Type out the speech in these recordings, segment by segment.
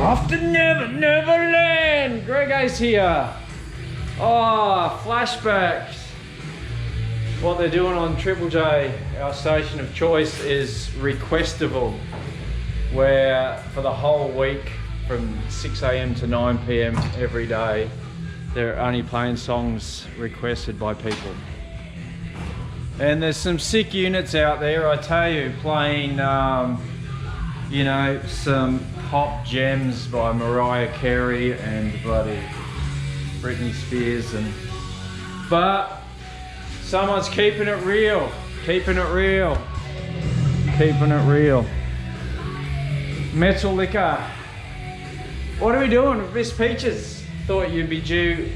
Off to Neverland! Grego's here. Oh, flashbacks. What they're doing on Triple J, our station of choice, is Requestival, where for the whole week from 6 AM to 9 PM every day, they're only playing songs requested by people. And there's some sick units out there, I tell you, playing you know, some pop gems by Mariah Carey and bloody Britney Spears, but someone's keeping it real, keeping it real, keeping it real. Metal Liquor. What are we doing with Miss Peaches? Thought you'd be due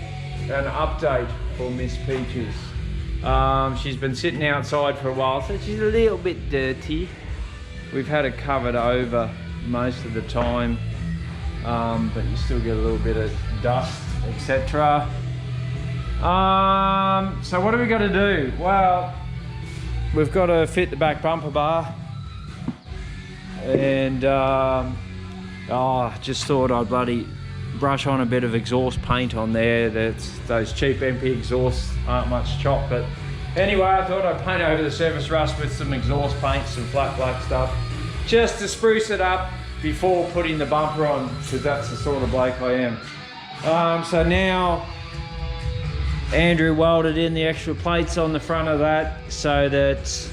an update for Miss Peaches. She's been sitting outside for a while, so she's a little bit dirty. We've had it covered over most of the time, but you still get a little bit of dust, etc. So what do we got to do? Well, we've got to fit the back bumper bar, and just thought I'd bloody brush on a bit of exhaust paint on there. Those cheap MP exhausts aren't much chop, but anyway, I thought I'd paint over the surface rust with some exhaust paint, some flat black stuff, just to spruce it up before putting the bumper on, because that's the sort of bloke I am. So now Andrew welded in the extra plates on the front of that so that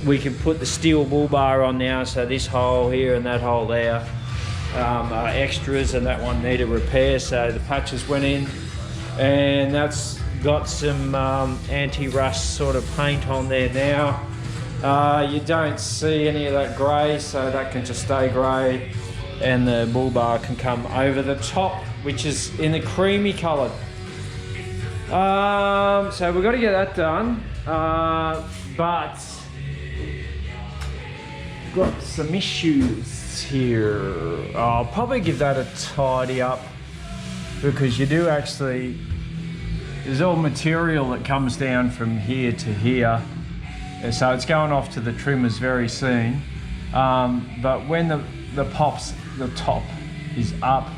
we can put the steel bull bar on now. So this hole here and that hole there are extras, and that one needed repair, so the patches went in, and that's got some anti-rust sort of paint on there now. You don't see any of that grey, so that can just stay grey, and the bull bar can come over the top, which is in the creamy colour. So we've got to get that done, but got some issues here. I'll probably give that a tidy up, because you do actually, there's all material that comes down from here to here, and so it's going off to the trimmers very soon. But when the top is up,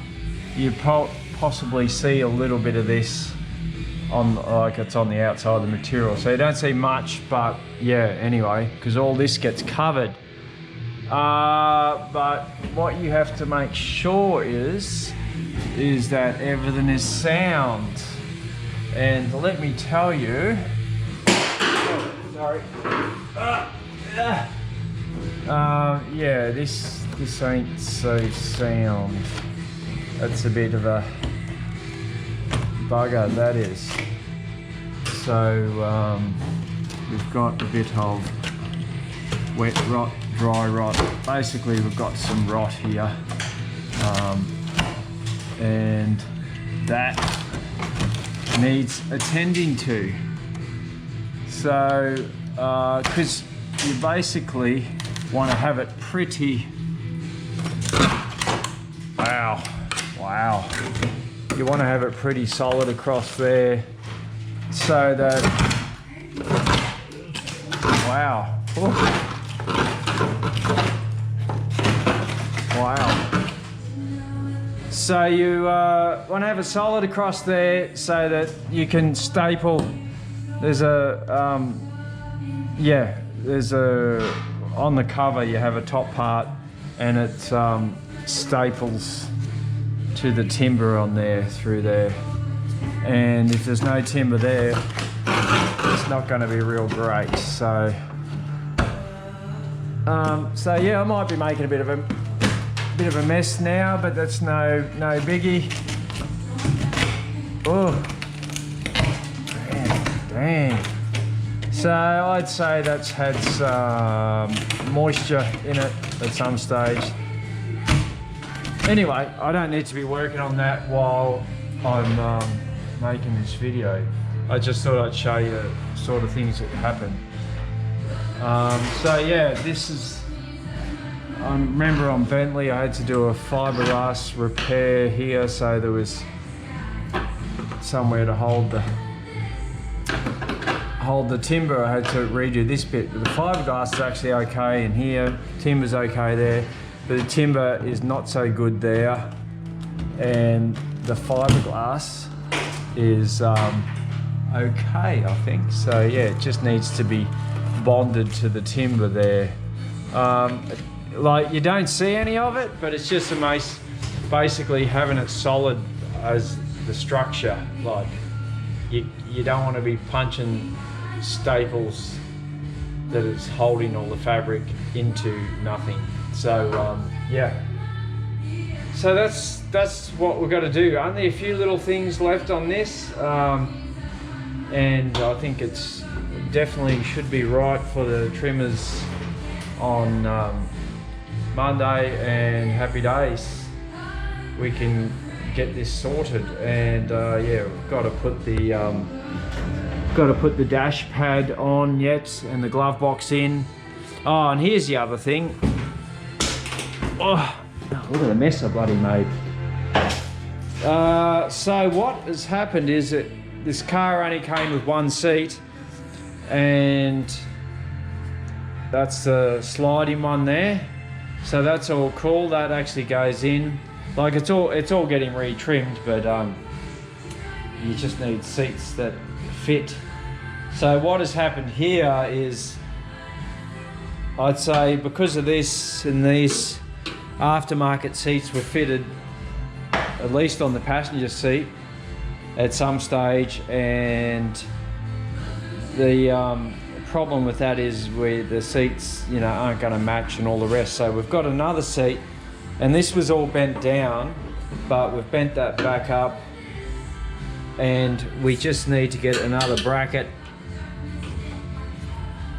you possibly see a little bit of this on, like it's on the outside of the material, so you don't see much, but yeah, anyway, because all this gets covered. But what you have to make sure is that everything is sound. And let me tell you, yeah, this ain't so sound. That's a bit of a bugger, that is. So we've got a bit of wet rot, dry rot. Basically, we've got some rot here, and that needs attending to. So, because you basically want to have it pretty, wow, you want to have it pretty solid across there, so that, wow. So you want to have it solid across there so that you can staple. There's on the cover you have a top part, and it staples to the timber on there, through there. And if there's no timber there, it's not going to be real great. So yeah, I might be making a bit of a mess now, but that's no biggie. Oh, dang. So I'd say that's had some moisture in it at some stage. Anyway, I don't need to be working on that while I'm making this video. I just thought I'd show you the sort of things that happen. So yeah, this is, I remember on Bentley I had to do a fiberglass repair here, so there was somewhere to hold the timber. I had to redo this bit, but the fiberglass is actually okay in here, timber's okay there. but the timber is not so good there, and the fiberglass is okay, I think. So yeah, it just needs to be bonded to the timber there. Like, you don't see any of it, but it's just basically having it solid as the structure. Like, you don't want to be punching staples that is holding all the fabric into nothing. So yeah, so that's what we've got to do. Only a few little things left on this, and I think it's definitely should be right for the trimmers on Monday, and happy days, we can get this sorted. And yeah, we've got to put the dash pad on yet, and the glove box in. Oh, and here's the other thing. Oh, look at the mess I bloody made. So what has happened is that this car only came with one seat, and that's the sliding one there. So that's all cool. That actually goes in. Like, it's all getting re-trimmed, but you just need seats that fit. So what has happened here is, I'd say because of this, and these aftermarket seats were fitted at least on the passenger seat at some stage, and the problem with that is where the seats, you know, aren't going to match and all the rest. So we've got another seat, and this was all bent down, but we've bent that back up, and we just need to get another bracket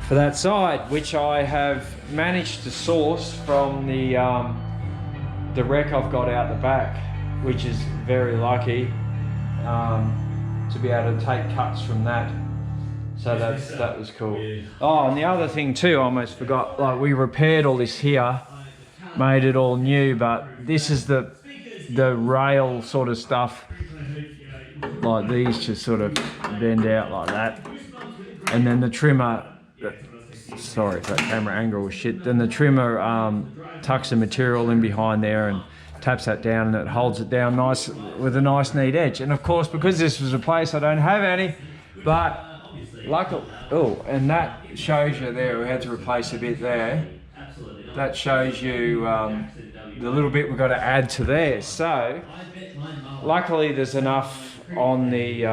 for that side, which I have managed to source from the wreck I've got out the back, which is very lucky to be able to take cuts from that. So that was cool. Oh, and the other thing too, I almost forgot, like, we repaired all this here, made it all new, but this is the rail sort of stuff, like these just sort of bend out like that, and then the trimmer, sorry if that camera angle was shit, then the trimmer tucks the material in behind there and taps that down, and it holds it down nice with a nice neat edge. And of course, because this was a place I don't have any, but luckily, oh, and that shows you there, we had to replace a bit there. That shows you the little bit we've got to add to there. So luckily there's enough on the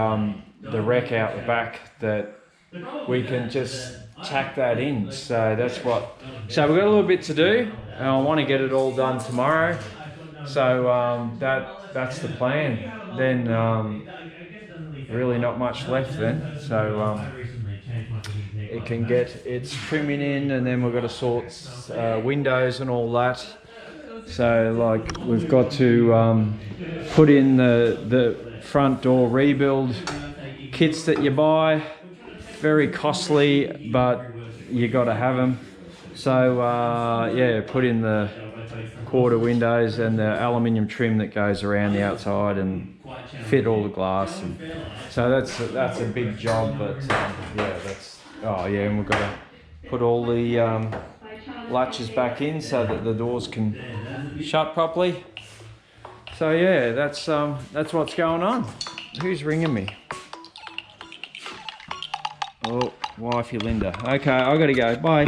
wreck out the back that we can just tack that in. So that's what, so we've got a little bit to do, and I want to get it all done tomorrow. So that's the plan. Then really not much left then. So it can get its trimming in, and then we've got to sort windows and all that. So like, we've got to put in the front door rebuild kits that you buy. Very costly, but you got to have them. So yeah, put in the quarter windows and the aluminium trim that goes around the outside, and fit all the glass. And so that's a big job, but yeah, that's, oh yeah, and we've got to put all the latches back in so that the doors can shut properly. So yeah, that's what's going on. Who's ringing me? Oh, wifey Linda. Okay, I gotta go. Bye.